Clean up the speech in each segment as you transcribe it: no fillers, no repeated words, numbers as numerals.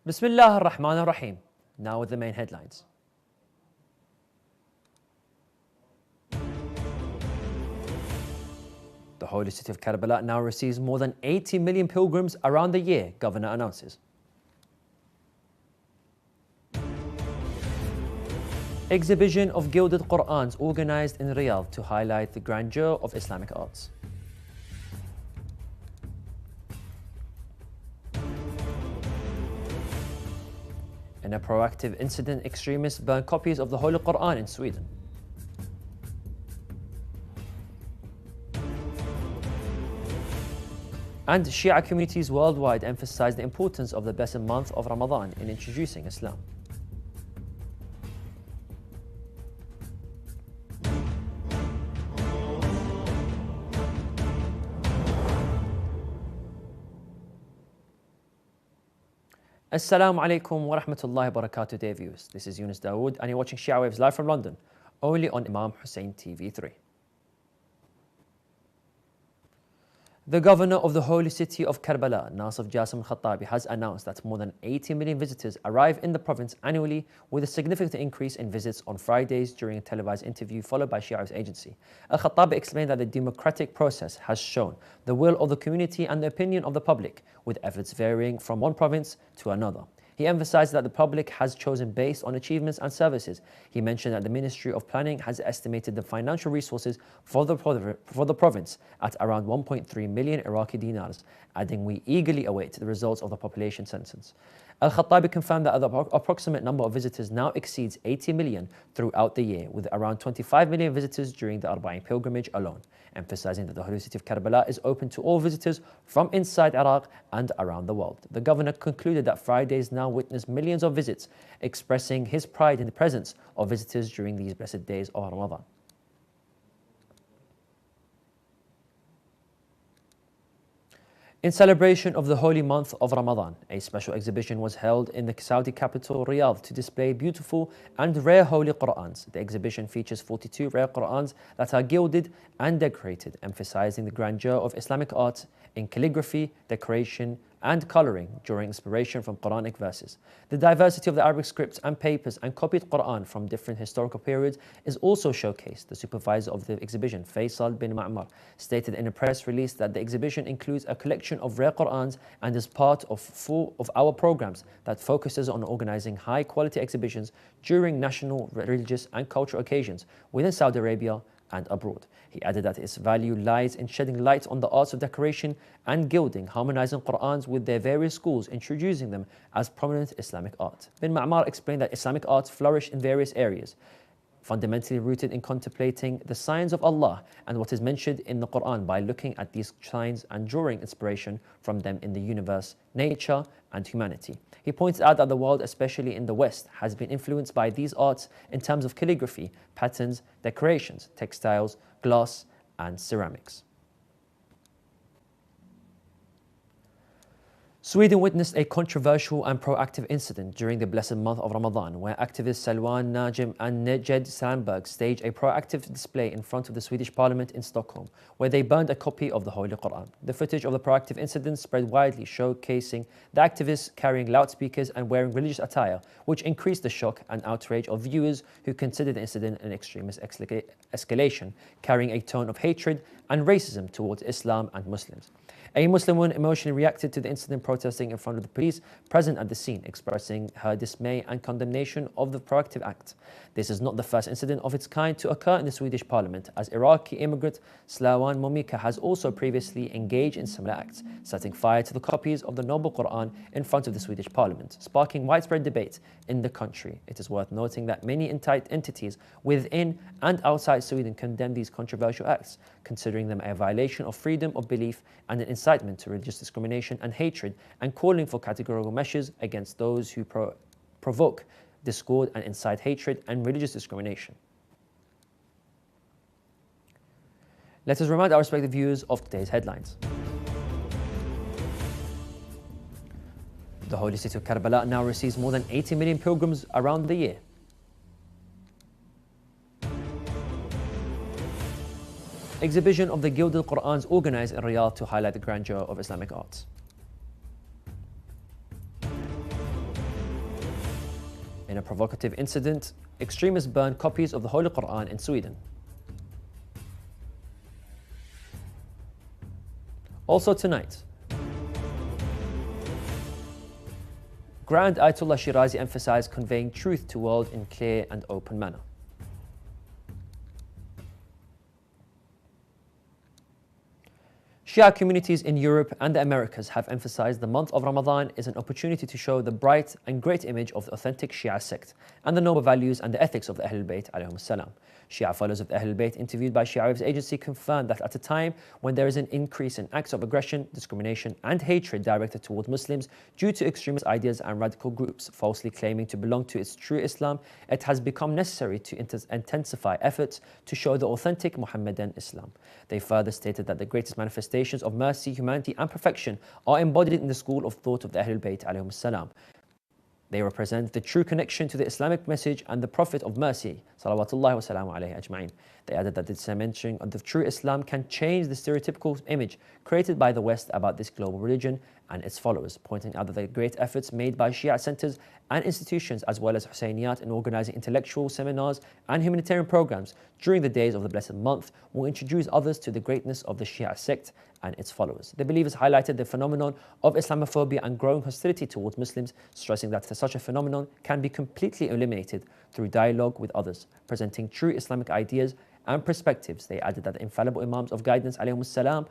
Bismillah ar-Rahman ar-Rahim. Now with the main headlines. The holy city of Karbala now receives more than 80 million pilgrims around the year, Governor announces. Exhibition of gilded Qur'ans organized in Riyadh to highlight the grandeur of Islamic arts. In a proactive incident, extremists burned copies of the Holy Qur'an in Sweden. And Shia communities worldwide emphasize the importance of the blessed month of Ramadan in introducing Islam. Assalamu alaikum wa rahmatullahi wa barakatuh, dear viewers. This is Yunus Dawood and you're watching Shia Waves live from London, only on Imam Hussein TV 3. The governor of the holy city of Karbala, Nasif Jassim al-Khattabi, has announced that more than 80 million visitors arrive in the province annually, with a significant increase in visits on Fridays during a televised interview followed by Shia Waves agency. Al-Khattabi explained that the democratic process has shown the will of the community and the opinion of the public, with efforts varying from one province to another. He emphasized that the public has chosen based on achievements and services. He mentioned that the Ministry of Planning has estimated the financial resources for the province at around 1.3 million Iraqi dinars, adding, "We eagerly await the results of the population census." Al-Khattabi confirmed that the approximate number of visitors now exceeds 80 million throughout the year, with around 25 million visitors during the Arba'in pilgrimage alone, emphasizing that the holy city of Karbala is open to all visitors from inside Iraq and around the world. The governor concluded that Fridays now witness millions of visits, expressing his pride in the presence of visitors during these blessed days of Ramadan. In celebration of the holy month of Ramadan, a special exhibition was held in the Saudi capital Riyadh to display beautiful and rare holy Qur'ans. The exhibition features 42 rare Qur'ans that are gilded and decorated, emphasizing the grandeur of Islamic art in calligraphy, decoration, and coloring during inspiration from Quranic verses. The diversity of the Arabic scripts and papers and copied Quran from different historical periods is also showcased. The supervisor of the exhibition, Faisal bin Ma'mar, stated in a press release that the exhibition includes a collection of rare Qurans and is part of our programs that focuses on organizing high-quality exhibitions during national, religious, and cultural occasions within Saudi Arabia and abroad. He added that its value lies in shedding light on the arts of decoration and gilding, harmonizing Qur'ans with their various schools, introducing them as prominent Islamic art. Bin Ma'mar explained that Islamic arts flourish in various areas, fundamentally rooted in contemplating the signs of Allah and what is mentioned in the Qur'an by looking at these signs and drawing inspiration from them in the universe, nature, and humanity. He points out that the world, especially in the West, has been influenced by these arts in terms of calligraphy, patterns, decorations, textiles, glass, and ceramics. Sweden witnessed a controversial and proactive incident during the blessed month of Ramadan, where activists Salwan Najim and Nejed Sandberg staged a proactive display in front of the Swedish Parliament in Stockholm, where they burned a copy of the Holy Quran. The footage of the proactive incident spread widely, showcasing the activists carrying loudspeakers and wearing religious attire, which increased the shock and outrage of viewers who considered the incident an extremist escalation, carrying a tone of hatred and racism towards Islam and Muslims. A Muslim woman emotionally reacted to the incident, protesting in front of the police present at the scene, expressing her dismay and condemnation of the proactive act. This is not the first incident of its kind to occur in the Swedish parliament, as Iraqi immigrant Slawan Momika has also previously engaged in similar acts, setting fire to the copies of the Noble Quran in front of the Swedish parliament, sparking widespread debate in the country. It is worth noting that many entities within and outside Sweden condemn these controversial acts, considering them a violation of freedom of belief and an incitement to religious discrimination and hatred, and calling for categorical measures against those who provoke discord and incite hatred and religious discrimination. Let us remind our respective viewers of today's headlines. The holy city of Karbala now receives more than 80 million pilgrims around the year. Exhibition of the gilded Qur'ans organized in Riyadh to highlight the grandeur of Islamic arts. In a provocative incident, extremists burned copies of the Holy Quran in Sweden. Also tonight, Grand Ayatollah Shirazi emphasized conveying truth to the world in clear and open manner. Shia communities in Europe and the Americas have emphasized the month of Ramadan is an opportunity to show the bright and great image of the authentic Shia sect and the noble values and the ethics of the Ahlul Bayt alayhum salam. Shia followers of the Ahlul Bayt interviewed by Shia Waves agency confirmed that at a time when there is an increase in acts of aggression, discrimination and hatred directed towards Muslims due to extremist ideas and radical groups falsely claiming to belong to its true Islam, it has become necessary to intensify efforts to show the authentic Muhammadan Islam. They further stated that the greatest manifestations of mercy, humanity and perfection are embodied in the school of thought of the Ahlul Bayt alayhum salam. They represent the true connection to the Islamic message and the Prophet of mercy, salawatullahi wa salamu alayhi ajma'in. They added that the dissemination of the true Islam can change the stereotypical image created by the West about this global religion and its followers, pointing out that the great efforts made by Shia centers and institutions as well as Husseiniyyat in organizing intellectual seminars and humanitarian programs during the days of the blessed month will introduce others to the greatness of the Shia sect and its followers. The believers highlighted the phenomenon of Islamophobia and growing hostility towards Muslims, stressing that such a phenomenon can be completely eliminated through dialogue with others, presenting true Islamic ideas and perspectives. They added that the infallible Imams of guidance alayhum salam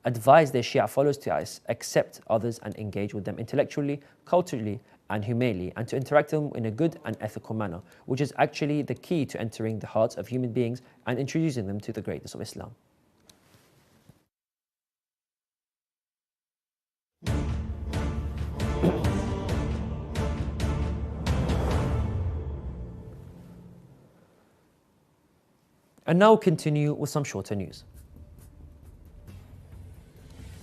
advise their Shia followers to accept others and engage with them intellectually, culturally and humanely, and to interact with them in a good and ethical manner, which is actually the key to entering the hearts of human beings and introducing them to the greatness of Islam. And now continue with some shorter news.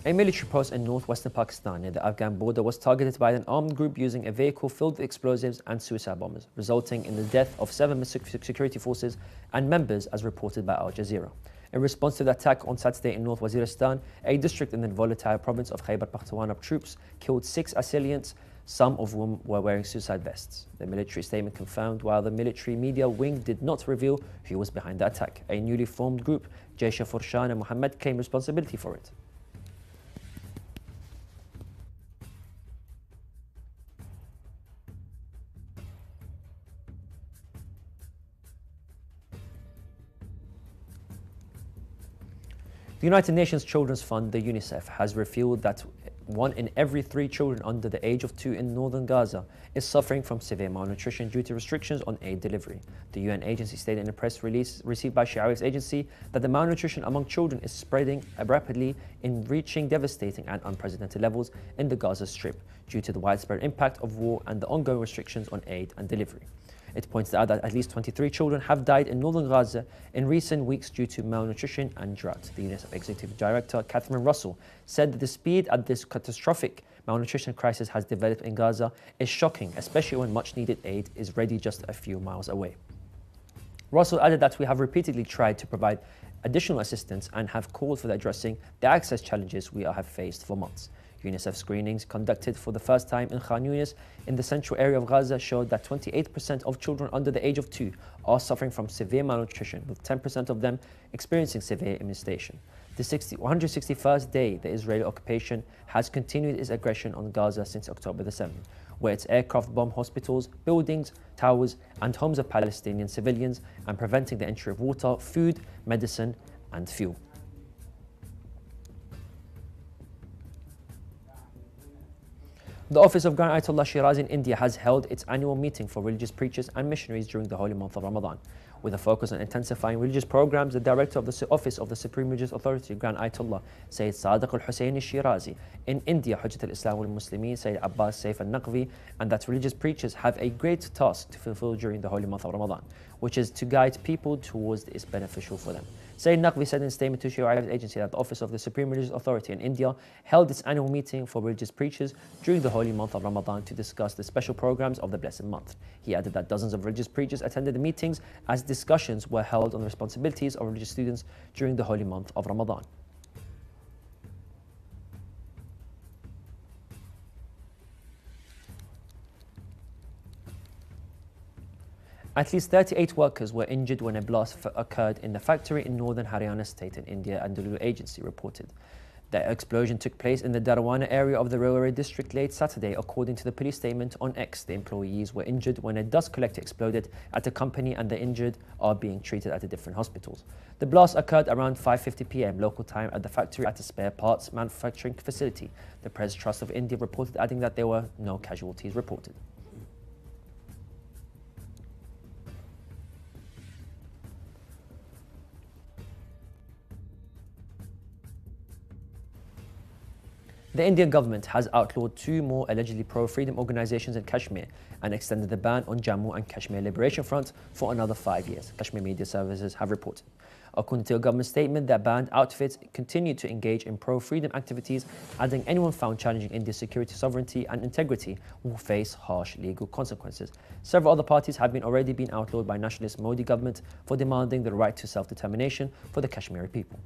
A military post in northwestern Pakistan near the Afghan border was targeted by an armed group using a vehicle filled with explosives and suicide bombers, resulting in the death of 7 security forces and members, as reported by Al Jazeera. In response to the attack on Saturday in North Waziristan, a district in the volatile province of Khyber Pakhtunkhwa, troops killed 6 assailants, some of whom were wearing suicide vests. The military statement confirmed, while the military media wing did not reveal who was behind the attack. A newly formed group, Jaish Furshan and Muhammad, claimed responsibility for it. The United Nations Children's Fund, the UNICEF, has revealed that 1 in every 3 children under the age of 2 in northern Gaza is suffering from severe malnutrition due to restrictions on aid delivery. The UN agency stated in a press release received by Shia Waves agency that the malnutrition among children is spreading rapidly and reaching devastating and unprecedented levels in the Gaza Strip due to the widespread impact of war and the ongoing restrictions on aid and delivery. It points out that at least 23 children have died in northern Gaza in recent weeks due to malnutrition and drought. The UNICEF Executive Director, Catherine Russell, said that the speed at this catastrophic malnutrition crisis has developed in Gaza is shocking, especially when much needed aid is ready just a few miles away. Russell added that we have repeatedly tried to provide additional assistance and have called for addressing the access challenges we have faced for months. UNICEF screenings conducted for the first time in Khan Yunis in the central area of Gaza showed that 28% of children under the age of 2 are suffering from severe malnutrition, with 10% of them experiencing severe emaciation. The 161st day the Israeli occupation has continued its aggression on Gaza since October the 7th, where its aircraft bomb hospitals, buildings, towers and homes of Palestinian civilians and preventing the entry of water, food, medicine and fuel. The Office of Grand Ayatollah Shirazi in India has held its annual meeting for religious preachers and missionaries during the holy month of Ramadan. With a focus on intensifying religious programs, the director of the Office of the Supreme Religious Authority, Grand Ayatollah Sayyid Sadiq al-Hussein Shirazi, in India, Hujjat al-Islam wal-Muslimin, Sayyid Abbas Saif al-Naqvi, and that religious preachers have a great task to fulfill during the holy month of Ramadan, which is to guide people towards its beneficial for them. Sayyid Naqvi said in a statement to Shia Waves agency that the Office of the Supreme Religious Authority in India held its annual meeting for religious preachers during the holy month of Ramadan to discuss the special programs of the blessed month. He added that dozens of religious preachers attended the meetings as discussions were held on the responsibilities of religious students during the holy month of Ramadan. At least 38 workers were injured when a blast occurred in the factory in northern Haryana state in India, Anadolu agency reported. The explosion took place in the Darwana area of the railway district late Saturday. According to the police statement on X, the employees were injured when a dust collector exploded at the company and the injured are being treated at the different hospitals. The blast occurred around 5:50 p.m. local time at the factory at a spare parts manufacturing facility. The Press Trust of India reported, adding that there were no casualties reported. The Indian government has outlawed 2 more allegedly pro-freedom organizations in Kashmir and extended the ban on Jammu and Kashmir Liberation Front for another 5 years, Kashmir media services have reported. According to a government statement, the banned outfits continue to engage in pro-freedom activities, adding anyone found challenging India's security, sovereignty and integrity will face harsh legal consequences. Several other parties have already been outlawed by nationalist Modi government for demanding the right to self-determination for the Kashmiri people.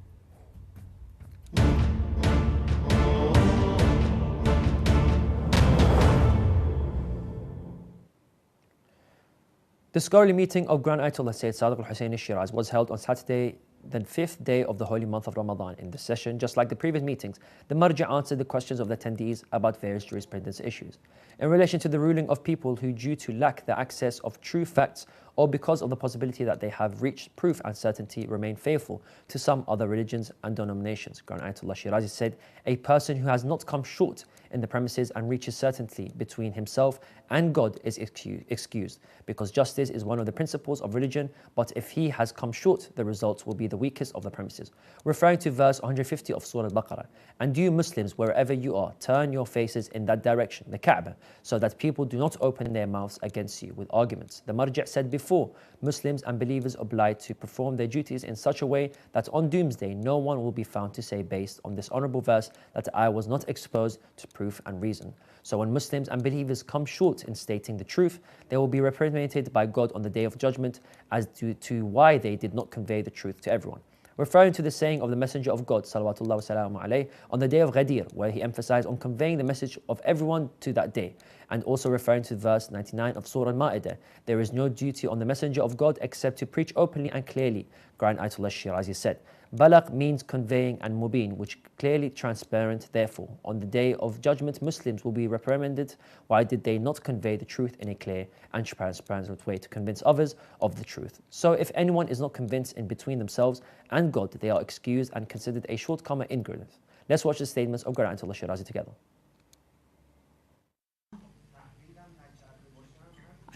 The scholarly meeting of Grand Ayatollah Sayyid Sadiq al-Hussein al-Shiraz was held on Saturday, the 5th day of the holy month of Ramadan. In this session, just like the previous meetings, the Marja answered the questions of the attendees about various jurisprudence issues. In relation to the ruling of people who, due to lack the access of true facts or because of the possibility that they have reached proof and certainty, remain faithful to some other religions and denominations. Grand Ayatollah Shirazi said, a person who has not come short in the premises and reaches certainty between himself and God is excused, because justice is one of the principles of religion, but if he has come short, the results will be the weakest of the premises. Referring to verse 150 of Surah Al-Baqarah, and you Muslims, wherever you are, turn your faces in that direction, the Kaaba, so that people do not open their mouths against you with arguments. The Marja' said before, Muslims and believers obliged to perform their duties in such a way that on doomsday no one will be found to say based on this honorable verse that I was not exposed to proof and reason. So when Muslims and believers come short in stating the truth, they will be reprimandated by God on the day of judgment as to why they did not convey the truth to everyone. Referring to the saying of the Messenger of God salawatullah wa salamu alayhi on the day of Ghadir, where he emphasized on conveying the message of everyone to that day, and also referring to verse 99 of Surah Al-Ma'idah, there is no duty on the Messenger of God except to preach openly and clearly. Grand Ayatollah Shirazi said, Balagh means conveying and mubin, which clearly transparent. Therefore, on the day of judgment, Muslims will be reprimanded. Why did they not convey the truth in a clear and transparent way to convince others of the truth? So if anyone is not convinced in between themselves and God, they are excused and considered a shortcomer in ignorance. Let's watch the statements of Grand Ayatollah Shirazi together.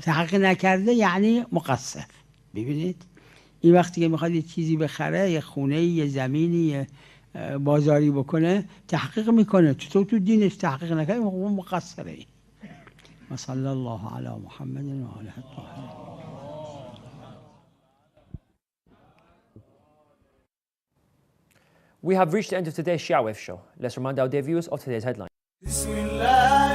تحقیق نکرده یعنی مقصر. ببینید این وقتی که میخواد یه چیزی بخره، یه خونه، یه زمینی، یه بازاری بکنه، تحقیق میکنه. تو دینش تحقیق نکنه، مقصره. صلی الله علی محمد و آله الطاهرین. We have reached the end of today's Shia Waves show. Let's remind our dear viewers of today's headline. بسم الله